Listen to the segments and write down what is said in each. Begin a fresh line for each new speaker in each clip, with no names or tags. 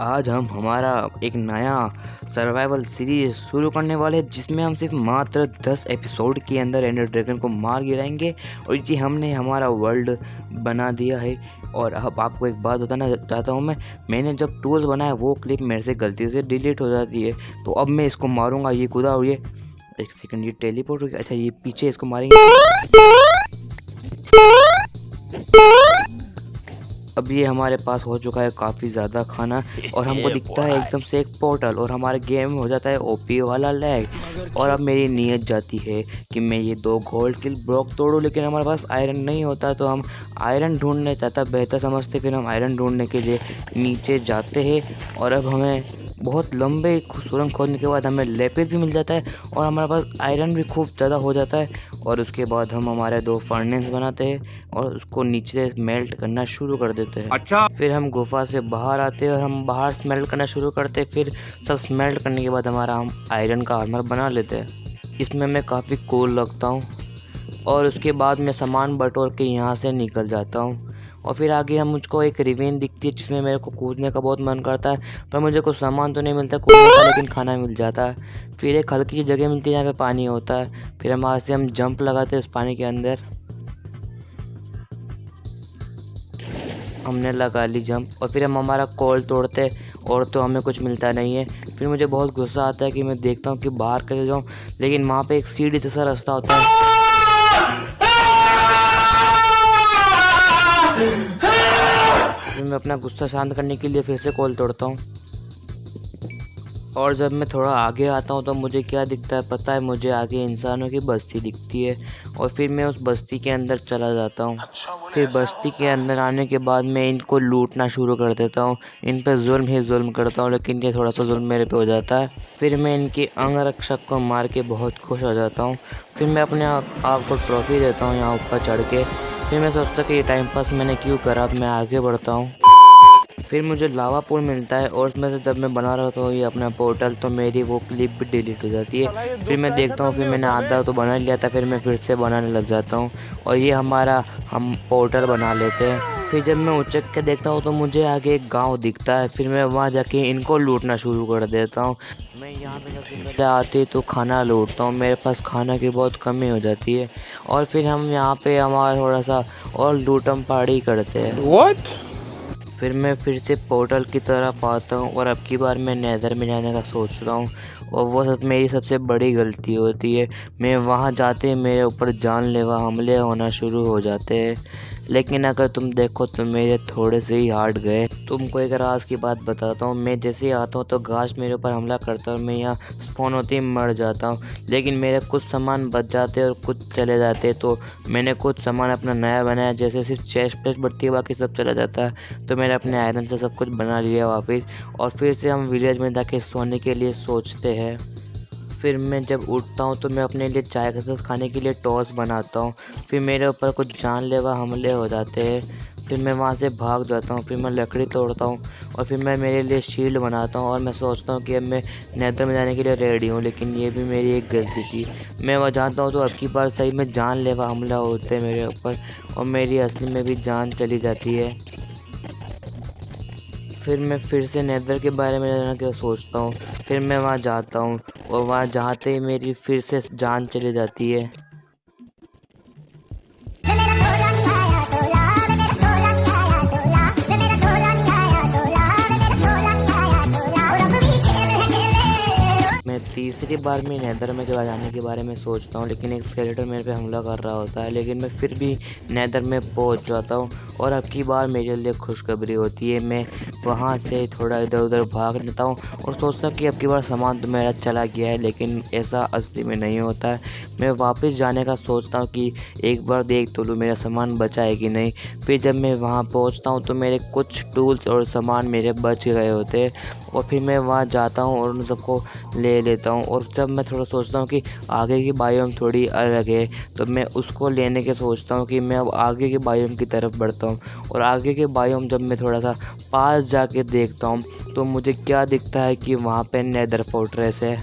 आज हम हमारा एक नया सर्वाइवल सीरीज शुरू करने वाले हैं जिसमें हम सिर्फ मात्र 10 एपिसोड के अंदर एंडर ड्रैगन को मार गिराएंगे। और जी हमने हमारा वर्ल्ड बना दिया है। और अब आपको एक बात बताना चाहता हूँ, मैंने जब टूल्स बनाया वो क्लिप मेरे से गलती से डिलीट हो जाती है। तो अब मैं इसको मारूंगा। ये कूदा और ये एक सेकंड, ये टेलीपोर्ट हो गया। अच्छा ये पीछे इसको मारेंगे। अब ये हमारे पास हो चुका है काफ़ी ज़्यादा खाना और हमको दिखता है एकदम से एक पोर्टल और हमारे गेम में हो जाता है ओपी वाला लैग। और अब मेरी नीयत जाती है कि मैं ये 2 गोल्ड किल ब्लॉक तोड़ूं, लेकिन हमारे पास आयरन नहीं होता तो हम आयरन ढूंढने चाहता बेहतर समझते। फिर हम आयरन ढूंढने के लिए नीचे जाते हैं और अब हमें बहुत लंबे सुरंग खोदने के बाद हमें लेपिस भी मिल जाता है और हमारे पास आयरन भी खूब ज़्यादा हो जाता है। और उसके बाद हम हमारे 2 फर्नेस बनाते हैं और उसको नीचे मेल्ट करना शुरू कर देते हैं।
अच्छा।
फिर हम गुफा से बाहर आते हैं और हम बाहर स्मेल्ट करना शुरू करते हैं। फिर सब स्मेल्ट करने के बाद हम आयरन का आर्मर बना लेते हैं। इसमें मैं काफ़ी कूल लगता हूँ और उसके बाद मैं सामान बटोर के यहाँ से निकल जाता हूँ। और फिर आगे हम मुझको एक रिवेन दिखती है जिसमें मेरे को कूदने का बहुत मन करता है, पर मुझे कुछ सामान तो नहीं मिलता कूदने का, लेकिन खाना मिल जाता है। फिर एक हल्की सी जगह मिलती है जहाँ पे पानी होता है। फिर हम वहाँ से हम जंप लगाते हैं उस पानी के अंदर। हमने लगा ली जंप और फिर हम हमारा कॉल तोड़ते और तो हमें कुछ मिलता नहीं है। फिर मुझे बहुत गुस्सा आता है कि मैं देखता हूँ कि बाहर कैसे जाऊँ, लेकिन वहाँ पे एक सीढ़ी जैसा रास्ता होता है। फिर मैं अपना गुस्सा शांत करने के लिए फिर से कॉल तोड़ता हूँ। और जब मैं थोड़ा आगे आता हूँ तो मुझे क्या दिखता है पता है? मुझे आगे इंसानों की बस्ती दिखती है और फिर मैं उस बस्ती के अंदर चला जाता हूँ। फिर बस्ती के अंदर आने के बाद मैं इनको लूटना शुरू कर देता हूँ। इन पर जुल्म ही जुल्म करता हूँ, लेकिन ये थोड़ा सा जुल्म मेरे पे हो जाता है। फिर मैं इनके अंगरक्षक को मार के बहुत खुश हो जाता हूँ। फिर मैं अपने आप को ट्रॉफी देता हूँ यहाँ ऊपर चढ़ के। फिर मैं सोचता कि ये टाइम पास मैंने क्यों करा, अब मैं आगे बढ़ता हूँ। फिर मुझे लावा पुल मिलता है और उसमें से जब मैं बना रहा था ये अपना पोर्टल तो मेरी वो क्लिप भी डिलीट हो जाती है। फिर मैं देखता हूँ, फिर मैंने आधा तो बना लिया था, फिर मैं फिर से बनाने लग जाता हूँ और ये हम पोर्टल बना लेते हैं। फिर जब मैं उचक के देखता हूँ तो मुझे आगे एक गांव दिखता है। फिर मैं वहाँ जाके इनको लूटना शुरू कर देता हूँ। मैं यहाँ पे जब जिम्मेदार आती तो खाना लूटता हूँ, मेरे पास खाना की बहुत कमी हो जाती है। और फिर हम यहाँ पे हमारा थोड़ा सा और लूटम पाड़ी करते हैं।
What?
फिर मैं फिर से पोर्टल की तरफ आता हूँ और अब की बार मैं नेदर में जाने का सोच रहा हूँ और वो मेरी सबसे बड़ी गलती होती है। मैं वहाँ जाते ही मेरे ऊपर जानलेवा हमले होना शुरू हो जाते हैं, लेकिन अगर तुम देखो तो मेरे थोड़े से ही हार्ट गए। तुमको एक राज की बात बताता हूँ, मैं जैसे ही आता हूँ तो घास मेरे ऊपर हमला करता है और मैं यहाँ स्पॉन होते ही मर जाता हूँ। लेकिन मेरे कुछ सामान बच जाते हैं और कुछ चले जाते हैं, तो मैंने कुछ सामान अपना नया बनाया, जैसे सिर्फ चेस्ट प्लेट बढ़ती है बाकी सब चला जाता है। तो मैंने अपने आयरन से सब कुछ बना लिया वापस और फिर से हम विलेज में जाके सोने के लिए सोचते हैं। फिर मैं जब उठता हूँ तो मैं अपने लिए चाय के साथ खाने के लिए टॉस बनाता हूँ। फिर मेरे ऊपर कुछ जानलेवा हमले हो जाते हैं। फिर मैं वहाँ से भाग जाता हूँ। फिर मैं लकड़ी तोड़ता हूँ और फिर मैं मेरे लिए शील्ड बनाता हूँ और मैं सोचता हूँ कि अब मैं नेदर में जाने के लिए रेडी हूँ, लेकिन ये भी मेरी एक गलती थी। मैं वहाँ जाता हूँ तो अब की बार सही में जानलेवा हमला होते हैं मेरे ऊपर और मेरी असली में भी जान चली जाती है। फिर मैं फिर से नेदर के बारे में जानने का सोचता हूँ। फिर मैं वहाँ जाता हूँ और वहाँ जाते ही मेरी फिर से जान चली जाती है। मैं तीसरी बार में नेदर में जाने के बारे में सोचता हूँ, लेकिन एक स्केलेटन मेरे पे हमला कर रहा होता है, लेकिन मैं फिर भी नेदर में पहुँच जाता हूँ। और अब की बार मेरे लिए खुशखबरी होती है। मैं वहाँ से थोड़ा इधर उधर भाग लेता हूँ और सोचता हूँ कि अब की बार सामान तो मेरा चला गया है, लेकिन ऐसा असली में नहीं होता है। मैं वापस जाने का सोचता हूँ कि एक बार देख तो लूँ मेरा सामान बचा है कि नहीं। फिर जब मैं वहाँ पहुँचता हूँ तो मेरे कुछ टूल्स और सामान मेरे बच गए होते हैं और फिर मैं वहाँ जाता हूँ और उन सबको ले लेता हूँ। और जब मैं थोड़ा सोचता हूँ कि आगे की बायोम थोड़ी अलग है तो मैं उसको लेने के सोचता हूँ कि मैं अब आगे के बायोम की तरफ बढ़ता हूँ। और आगे के बायोम जब मैं थोड़ा सा पास जाके देखता हूँ तो मुझे क्या दिखता है कि वहाँ पे नेदर फोर्ट्रेस है।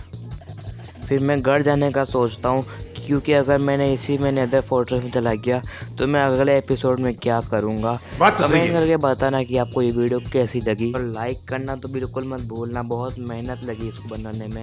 फिर मैं घर जाने का सोचता हूँ क्योंकि अगर मैंने इसी में नेदर फोर्ट्रेस में चला गया तो मैं अगले एपिसोड में क्या करूँगा। कमेंट करके बताना कि आपको ये वीडियो कैसी लगी और लाइक करना तो बिल्कुल मत भूलना, बहुत मेहनत लगी इसको बनाने में।